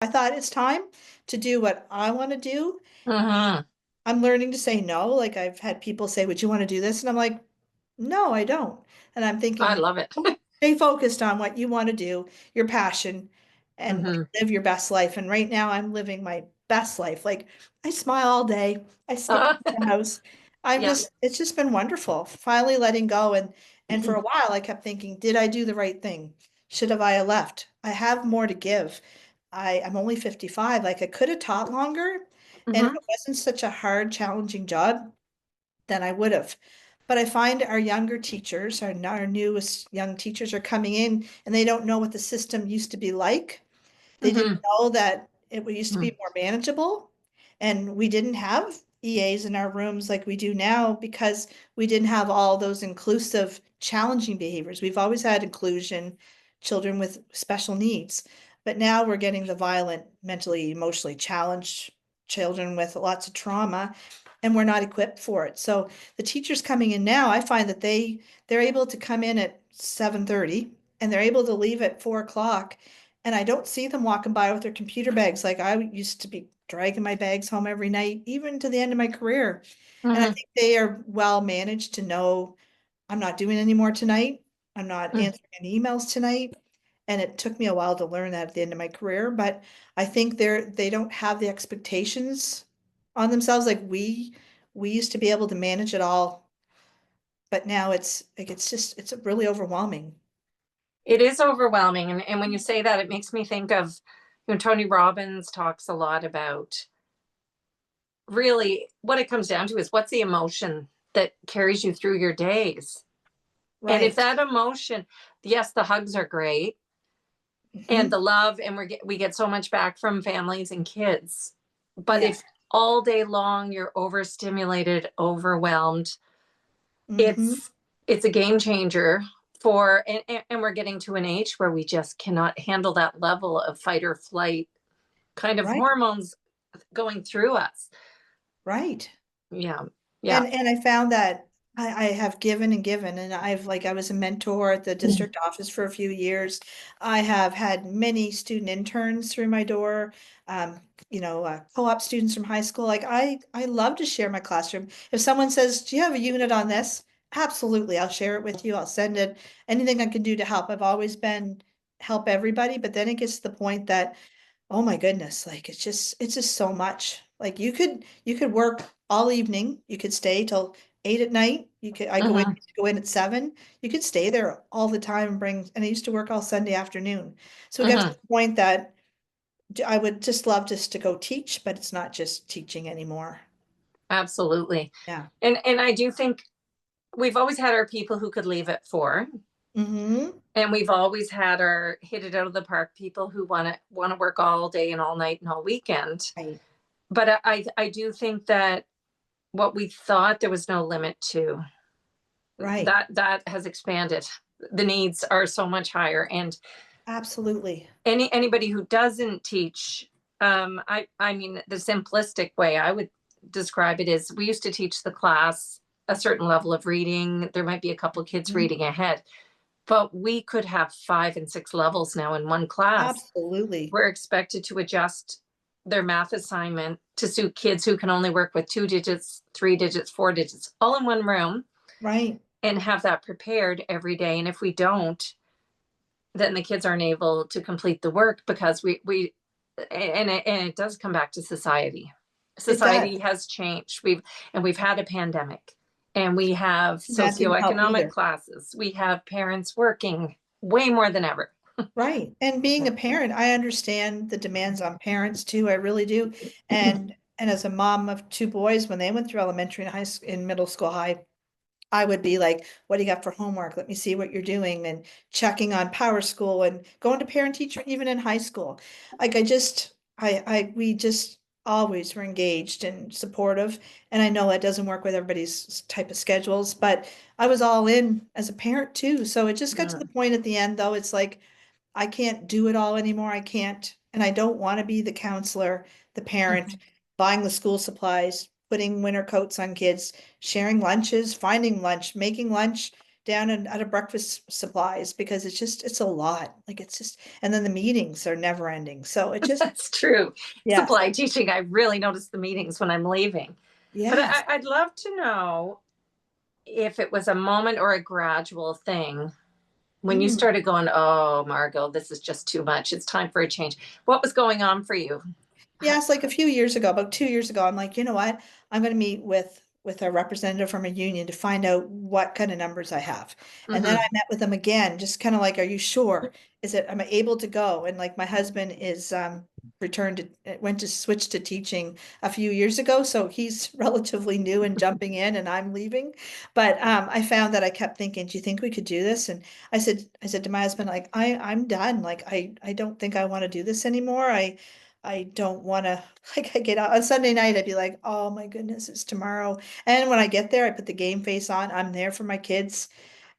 I thought it's time to do what I want to do. Hmm. I'm learning to say no. Like I've had people say, would you want to do this? And I'm like, no, I don't. And I'm I thinking, love it. stay focused on what you want to do, your passion, and like, Hmm. live your best life. And right now I'm living my best life. Like I smile all day. I skip Uh, the house. yeah. It's just been wonderful. Finally letting go. And for a while I kept thinking, did I do the right thing? Should have I left? I have more to give. I'm only 55. Like I could have taught longer. And if Hmm. it wasn't such a hard, challenging job, then I would have. But I find our younger teachers, our newest young teachers are coming in and they don't know what the system used to be like. They didn't Hmm. know that it used to be more manageable. And we didn't have EAs in our rooms like we do now because we didn't have all those inclusive, challenging behaviors. We've always had inclusion, children with special needs. But now we're getting the violent, mentally, emotionally challenged children with lots of trauma, and we're not equipped for it. So the teachers coming in now, I find that they're able to come in at 7:30 and they're able to leave at 4 o'clock, and I don't see them walking by with their computer bags like I used to be dragging my bags home every night, even to the end of my career. And I Hmm. think they are well managed to know I'm not doing any more tonight. I'm not answering any emails tonight. And it took me a while to learn that at the end of my career, but I think they don't have the expectations on themselves like we used to be able to manage it all, but now it's like it's really overwhelming. It is overwhelming. And when you say that, it makes me think of, Tony Robbins talks a lot about really what it comes down to is what's the emotion that carries you through your days. And if Right. that emotion, yes, the hugs are great and Hmm. the love, and we get so much back from families and kids. But Yeah. if all day long you're overstimulated, overwhelmed, Hmm. it's a game changer for and we're getting to an age where we just cannot handle that level of fight or flight kind of Right. hormones going through us. Right. Yeah. Yeah. And I found that I have given and given, and I was a mentor at the district office for a few years. I have had many student interns through my door, um, co-op students from high school. Like I love to share my classroom. If someone says, "Do you have a unit on this?" Absolutely, I'll share it with you. I'll send it. Anything I can do to help. I've always been help everybody, but then it gets to the point that oh my goodness, like it's just so much. Like you could work all evening. You could stay till 8 at night. I Hmm. go in at 7. You could stay there all the time and I used to work all Sunday afternoon. So we got to Hmm. the point that I would just love just to go teach, but it's not just teaching anymore. Absolutely. Yeah. And I do think we've always had our people who could leave at 4, Mm-hmm. and we've always had our hit it out of the park people who want to work all day and all night and all weekend. Right. But I do think that what we thought there was no limit to, Right. that has expanded. The needs are so much higher, and Absolutely. anybody who doesn't teach, I mean, the simplistic way I would describe it is we used to teach the class a certain level of reading. There might be a couple of kids Mhm. reading ahead, but we could have 5 and 6 levels now in one class. Absolutely. We're expected to adjust their math assignment to suit kids who can only work with 2 digits, 3 digits, 4 digits, all in one room, Right. and have that prepared every day. And if we don't, then the kids aren't able to complete the work because we and it does come back to society. It does. Society has changed. We've had a pandemic, and we have That didn't help socioeconomic either. classes. We have parents working way more than ever. Right. And being a parent, I understand the demands on parents too. I really do. And as a mom of two boys, when they went through elementary and in middle school, high, I would be like, what do you got for homework? Let me see what you're doing, and checking on Power School and going to parent teacher even in high school. Like we just always were engaged and supportive. And I know that doesn't work with everybody's type of schedules, but I was all in as a parent too. So it just got to the Mm. point at the end though, it's like I can't do it all anymore. I can't, and I don't want to be the counselor, the parent, buying the school supplies, putting winter coats on kids, sharing lunches, finding lunch, making lunch, down and out of breakfast supplies because it's a lot. Like it's just, and then the meetings are never ending. So it just, That's true. yes, Supply teaching, I really notice the meetings when I'm leaving. But yes. I'd love to know if it was a moment or a gradual thing when you Mm. started going, oh, Margo, this is just too much. It's time for a change. What was going on for you? Yes, like a few years ago, about 2 years ago, I'm like, you know what? I'm going to meet with a representative from a union to find out what kind of numbers I have. And then I Mm-hmm. met with them again, just kind of like, are you sure? Is it, am I able to go? And like my husband is returned to went to switch to teaching a few years ago, so he's relatively new and jumping in, and I'm leaving. But I found that I kept thinking, do you think we could do this? And I said to my husband, like, I'm done. Like I don't think I want to do this anymore. I don't want to, like, I get out on Sunday night, I'd be like, oh my goodness, it's tomorrow. And when I get there, I put the game face on. I'm there for my kids.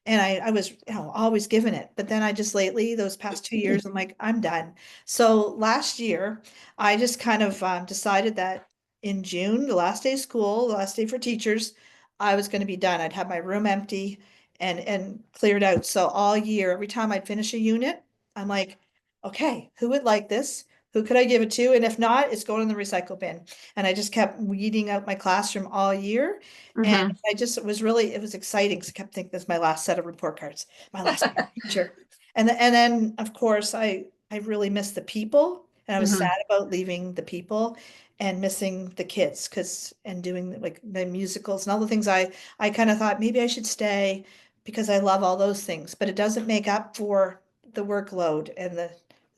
And I was, always giving it. But then I just lately, those past 2 years, I'm like, I'm done. So last year, I just kind of decided that in June, the last day of school, the last day for teachers, I was going to be done. I'd have my room empty and cleared out. So all year, every time I'd finish a unit, I'm like, okay, who would like this? Who could I give it to? And if not, it's going in the recycle bin. And I just kept weeding out my classroom all year. And Mm-hmm. I just, it was exciting because I kept thinking this is my last set of report cards, my last teacher. And then of course I really missed the people and I was Mm-hmm. sad about leaving the people and missing the kids because and doing like the musicals and all the things I kind of thought maybe I should stay because I love all those things, but it doesn't make up for the workload and the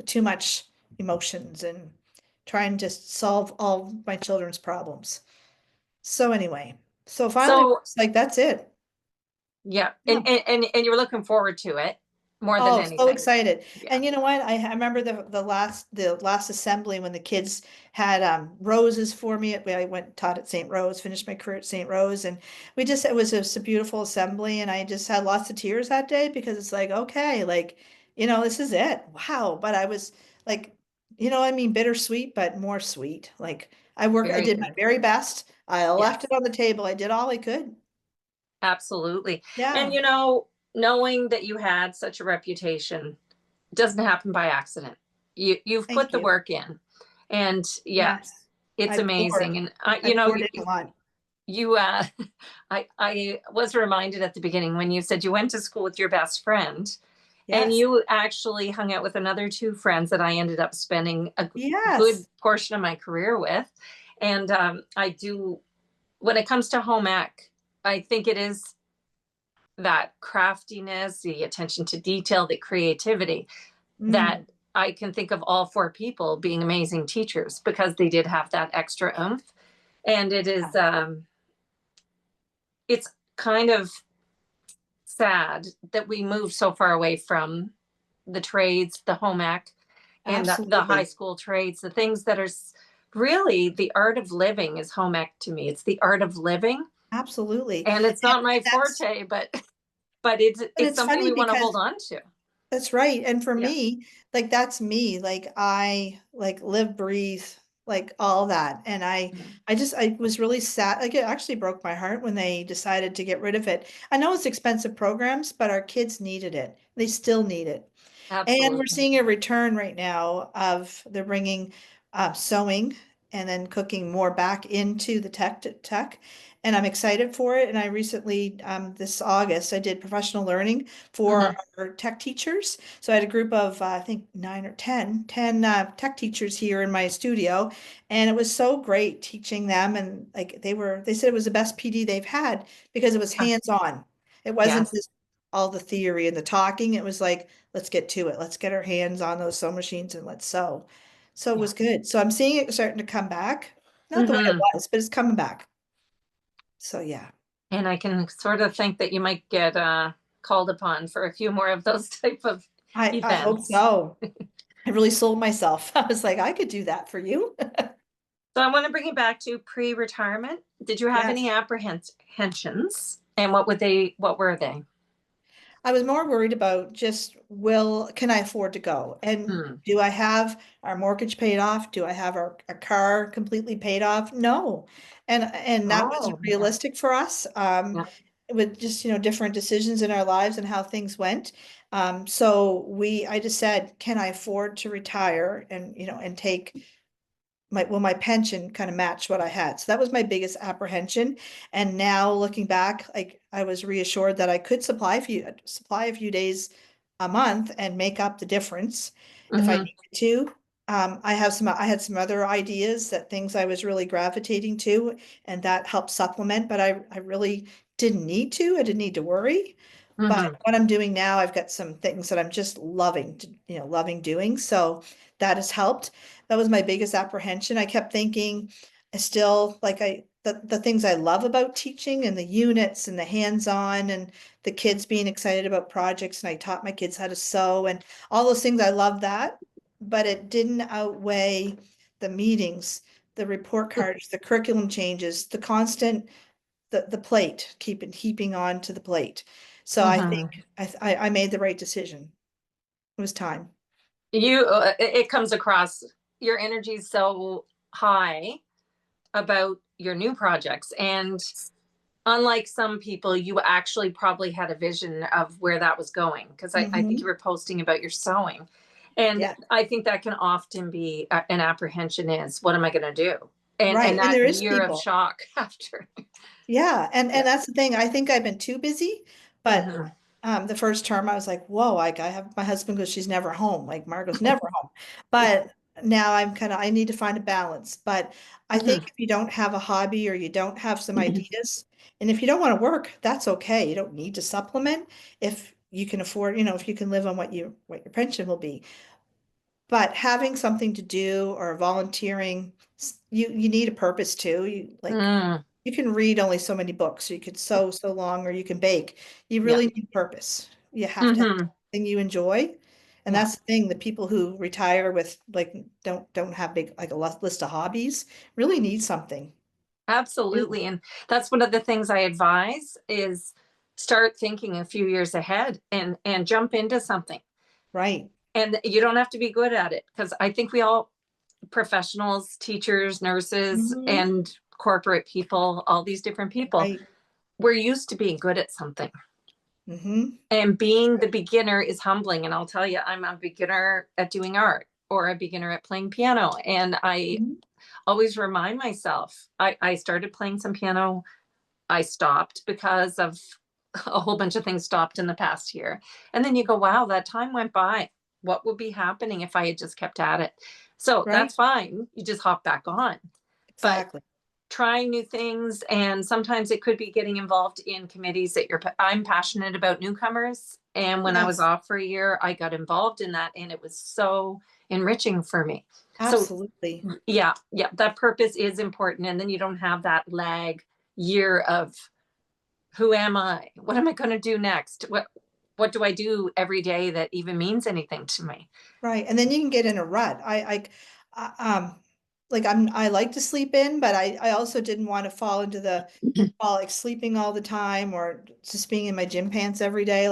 too much emotions and trying to solve all my children's problems. So anyway, so finally So it's like that's it. yeah, Yeah. and you were looking forward to it more than Oh, so anything. excited. Yeah. And you know what? I remember the last assembly when the kids had roses for me. I went taught at St. Rose, finished my career at St. Rose, and we just it was just a beautiful assembly and I just had lots of tears that day because it's like, okay, like, this is it. Wow. But I was like, I mean bittersweet, but more sweet. Like I Very did my good. very best. I left it Yes, on the table. I did all I could. absolutely. And Yeah. knowing that you had such a reputation doesn't happen by accident. You've put Thank the you. work in. And yeah, Yes. it's I poured. amazing. And I poured in a lot. you I was reminded at the beginning when you said you went to school with your best friend and Yes. you actually hung out with another two friends that I ended up spending a good Yes. portion of my career with. And I do, when it comes to home ec, I think it is that craftiness, the attention to detail, the creativity that Mm, I can think of all four people being amazing teachers because they did have that extra oomph. And yeah, it's kind of sad that we moved so far away from the trades, the home ec, and the high absolutely. school trades, the things that are really the art of living is home ec to me. It's the art of living, Absolutely. and it's not my And that's, forte, but but it's it's something funny we want to hold because on to. that's right. And for Yeah. me, like that's me. Like I like live, breathe, like all that. And I was really sad. Like it actually broke my heart when they decided to get rid of it. I know it's expensive programs, but our kids needed it. They still need it. And we're Absolutely. seeing a return right now of they're bringing sewing and then cooking more back into the tech. And I'm excited for it. And I recently, this August, I did professional learning for Hmm. our tech teachers. So I had a group of, I think 9 or 10 tech teachers here in my studio. And it was so great teaching them. And like they said it was the best PD they've had because it was hands-on. It wasn't Yes. just all the theory and the talking. It was like, let's get to it. Let's get our hands on those sewing machines and let's sew. So it Yeah. was good. So I'm seeing it starting to come back. Not the way it Hmm. was, but it's coming back. So yeah, And I can sort of think that you might get called upon for a few more of those type of I hope events. so. I really sold myself. I was like, I could do that for you. So I want to bring you back to pre-retirement. Did you have any Yes. apprehensions? And what were they? I was more worried about just can I afford to go? And Hmm. do I have our mortgage paid off? Do I have our car completely paid off? No. And that wasn't Oh, yeah. realistic for us. Yeah. with just, different decisions in our lives and how things went. I just said, can I afford to retire and, and take my pension kind of match what I had. So that was my biggest apprehension. And now looking back, like I was reassured that I could supply a few days a month and make up the difference if I Hmm. needed to. I had some other ideas that things I was really gravitating to, and that helped supplement, but I really didn't need to. I didn't need to worry. But Hmm. what I'm doing now, I've got some things that I'm just loving doing. So that has helped. That was my biggest apprehension. I kept thinking, I still like the things I love about teaching and the units and the hands-on and the kids being excited about projects, and I taught my kids how to sew and all those things. I love that, but it didn't outweigh the meetings, the report cards, the curriculum changes, the constant the plate, keeping on to the plate. So I Hmm. think I made the right decision. It was time. It comes across your energy is so high about your new projects. And unlike some people, you actually probably had a vision of where that was going. Because I think you Hmm. were posting about your sewing. And Yeah, I think that can often be an apprehension is, what am I going to do? And right. And that there is year of people. shock after. Yeah, and Yeah. that's the thing. I think I've been too busy, but Hmm. the first term I was like, whoa, like I have my husband goes, she's never home. Like Margo's never home. But now I need to find a balance. But I think Hmm. if you don't have a hobby or you don't have some ideas, and if you don't want to work, that's okay. You don't need to supplement if you can afford, if you can live on what your pension will be. But having something to do or volunteering, you need a purpose too. Mm. You can read only so many books, or you could sew so long, or you can bake. You Yeah. really need purpose. You have to have Hmm. something you enjoy. And Yeah. that's the thing, the people who retire with like don't have big like a list of hobbies really need something. Really. Absolutely. And that's one of the things I advise is start thinking a few years ahead and jump into something. Right. And you don't have to be good at it because I think we all professionals, teachers, nurses, Hmm. and corporate people, all these different people, Right. we're used to being good at something. Hmm. And being the beginner is humbling. And I'll tell you, I'm a beginner at doing art or a beginner at playing piano. And I Hmm. always remind myself, I started playing some piano. I stopped because of a whole bunch of things stopped in the past year. And then you go, wow, that time went by. What would be happening if I had just kept at it? So Right. that's fine. You just hop back on. But Exactly. trying new things, and sometimes it could be getting involved in committees that I'm passionate about newcomers, and when I was Yes, off for a year I got involved in that and it was so enriching for me. So absolutely. yeah, yeah, that purpose is important, and then you don't have that lag year of who am I, what am I going to do next, what do I do every day that even means anything to me. Right. And then you can get in a rut. Like I like to sleep in, but I also didn't want to fall into like sleeping all the time or just being in my gym pants every day.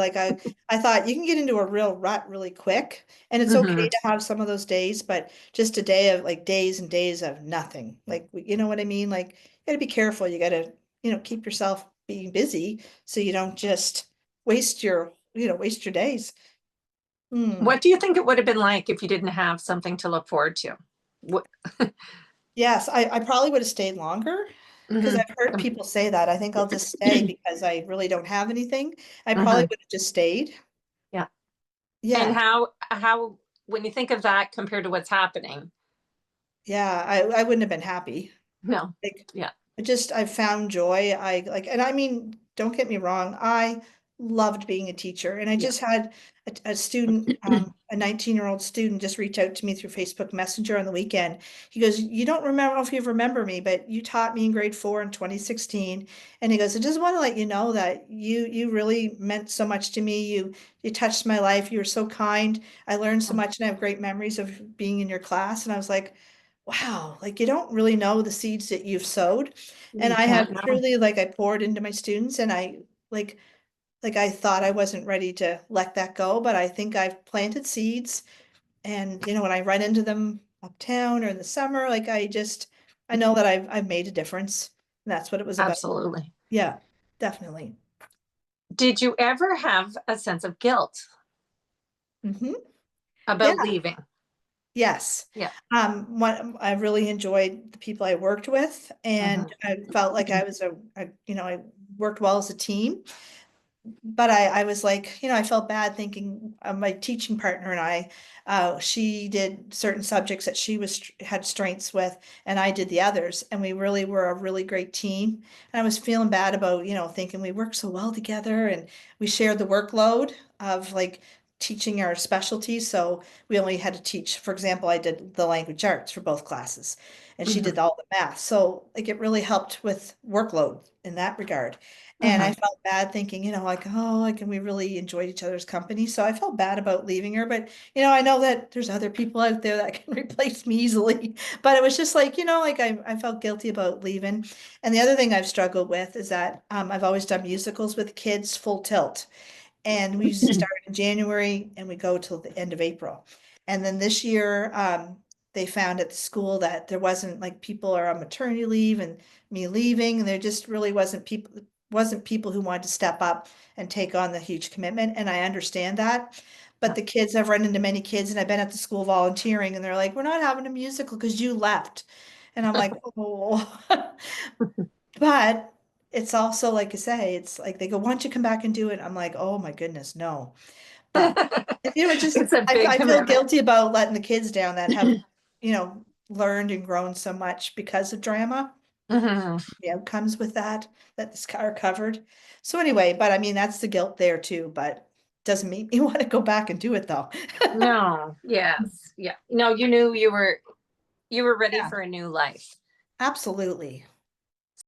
I thought you can get into a real rut really quick, and it's Mm-hmm. okay to have some of those days, but just a day of like days and days of nothing. Like, you know what I mean? Like, you gotta be careful. You gotta, keep yourself being busy so you don't just waste your days. Hmm. What do you think it would have been like if you didn't have something to look forward to? What? Yes, I probably would have stayed longer because Mm-hmm. I've heard people say that. I think I'll just stay because I really don't have anything. I probably Mm-hmm. would have just stayed. Yeah. And Yeah, how when you think of that compared to what's happening? yeah, I wouldn't have been happy. No. Like, Yeah. I found joy. And I mean, don't get me wrong. I loved being a teacher. And I Yeah. just had a student, a 19-year-old student just reach out to me through Facebook Messenger on the weekend. He goes, you don't remember, I don't know if you remember me, but you taught me in grade 4 in 2016. And he goes, I just want to let you know that you really meant so much to me. You touched my life. You were so kind. I learned so much and I have great memories of being in your class. And I was like, wow, like you don't really know the seeds that you've sowed. And You I can't have know. truly I poured into my students, and like I thought I wasn't ready to let that go, but I think I've planted seeds, and when I run into them uptown or in the summer, I know that I've made a difference. And that's what it was about. Absolutely. Yeah, definitely. Did you ever have a sense of guilt Hmm. Yeah. about leaving? Yes. Yeah. What I really enjoyed the people I worked with, and Mhm. I felt like I was I worked well as a team. But I was like, I felt bad thinking my teaching partner and she did certain subjects that she had strengths with, and I did the others, and we really were a really great team. And I was feeling bad about, thinking we worked so well together, and we shared the workload of like teaching our specialties. So we only had to teach, for example, I did the language arts for both classes, and she Mhm. did all the math. So like it really helped with workload in that regard. And I Mhm. felt bad thinking, like, oh, like, and we really enjoyed each other's company. So I felt bad about leaving her. But, I know that there's other people out there that can replace me easily. But it was just like, like I felt guilty about leaving. And the other thing I've struggled with is that I've always done musicals with kids full tilt. And we start in January and we go till the end of April. And then this year, they found at the school that there wasn't like people are on maternity leave and me leaving, and there just really wasn't people who wanted to step up and take on the huge commitment. And I understand that. But the kids, I've run into many kids and I've been at the school volunteering and they're like, we're not having a musical because you left. And I'm like, oh, but it's also like I say, it's like they go, why don't you come back and do it? I'm like, oh my goodness, no. But it just It's a I, big I feel commitment. guilty about letting the kids down that have, learned and grown so much because of drama. Mhm. The outcomes with that this are covered. So anyway, but I mean that's the guilt there too, but doesn't make me want to go back and do it though. No, yes, yeah. No, you knew you were ready Yeah, for a new life. absolutely.